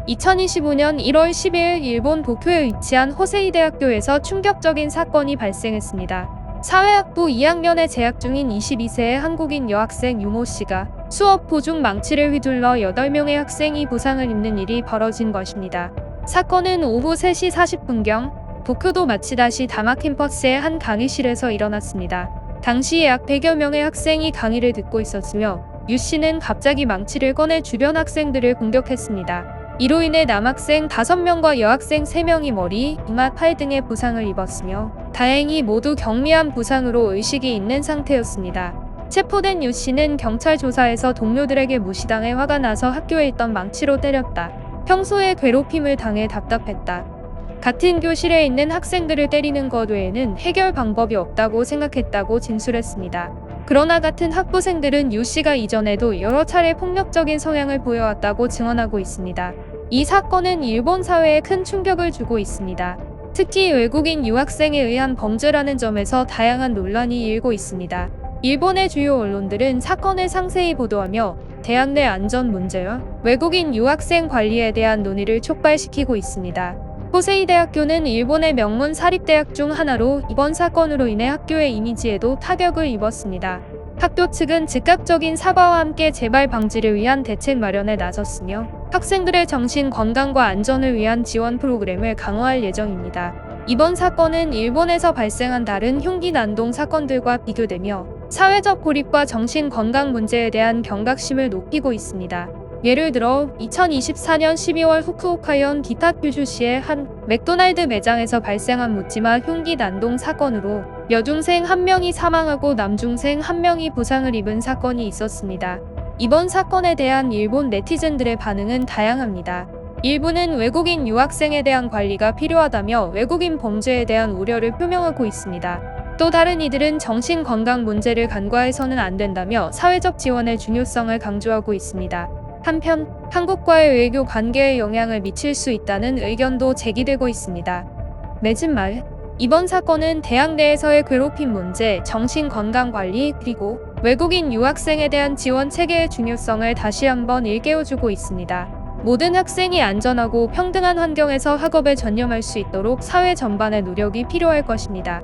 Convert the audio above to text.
2025년 1월 12일 일본 도쿄에 위치한 호세이 대학교에서 충격적인 사건이 발생했습니다. 사회학부 2학년에 재학 중인 22세의 한국인 여학생 유모 씨가 수업 도중 망치를 휘둘러 8명의 학생이 부상을 입는 일이 벌어진 것입니다. 사건은 오후 3시 40분경 도쿄도 마치다시 다마 캠퍼스의 한 강의실에서 일어났습니다. 당시 약 100여 명의 학생이 강의를 듣고 있었으며 유 씨는 갑자기 망치를 꺼내 주변 학생들을 공격했습니다. 이로 인해 남학생 5명과 여학생 3명이 머리, 이마, 팔 등의 부상을 입었으며 다행히 모두 경미한 부상으로 의식이 있는 상태였습니다. 체포된 유 씨는 경찰 조사에서 동료들에게 무시당해 화가 나서 학교에 있던 망치로 때렸다. 평소에 괴롭힘을 당해 답답했다. 같은 교실에 있는 학생들을 때리는 것 외에는 해결 방법이 없다고 생각했다고 진술했습니다. 그러나 같은 학부생들은 유 씨가 이전에도 여러 차례 폭력적인 성향을 보여왔다고 증언하고 있습니다. 이 사건은 일본 사회에 큰 충격을 주고 있습니다. 특히 외국인 유학생에 의한 범죄라는 점에서 다양한 논란이 일고 있습니다. 일본의 주요 언론들은 사건을 상세히 보도하며 대학 내 안전 문제와 외국인 유학생 관리에 대한 논의를 촉발시키고 있습니다. 호세이 대학교는 일본의 명문 사립대학 중 하나로 이번 사건으로 인해 학교의 이미지에도 타격을 입었습니다. 학교 측은 즉각적인 사과와 함께 재발 방지를 위한 대책 마련에 나섰으며 학생들의 정신 건강과 안전을 위한 지원 프로그램을 강화할 예정입니다. 이번 사건은 일본에서 발생한 다른 흉기 난동 사건들과 비교되며 사회적 고립과 정신 건강 문제에 대한 경각심을 높이고 있습니다. 예를 들어 2024년 12월 후쿠오카현 기타큐슈시의 한 맥도날드 매장에서 발생한 묻지마 흉기 난동 사건으로 여중생 1명이 사망하고 남중생 1명이 부상을 입은 사건이 있었습니다. 이번 사건에 대한 일본 네티즌들의 반응은 다양합니다. 일부는 외국인 유학생에 대한 관리가 필요하다며 외국인 범죄에 대한 우려를 표명하고 있습니다. 또 다른 이들은 정신 건강 문제를 간과해서는 안 된다며 사회적 지원의 중요성을 강조하고 있습니다. 한편 한국과의 외교 관계에 영향을 미칠 수 있다는 의견도 제기되고 있습니다. 맺은 말, 이번 사건은 대학 내에서의 괴롭힘 문제, 정신 건강 관리, 그리고 외국인 유학생에 대한 지원 체계의 중요성을 다시 한번 일깨워주고 있습니다. 모든 학생이 안전하고 평등한 환경에서 학업에 전념할 수 있도록 사회 전반의 노력이 필요할 것입니다.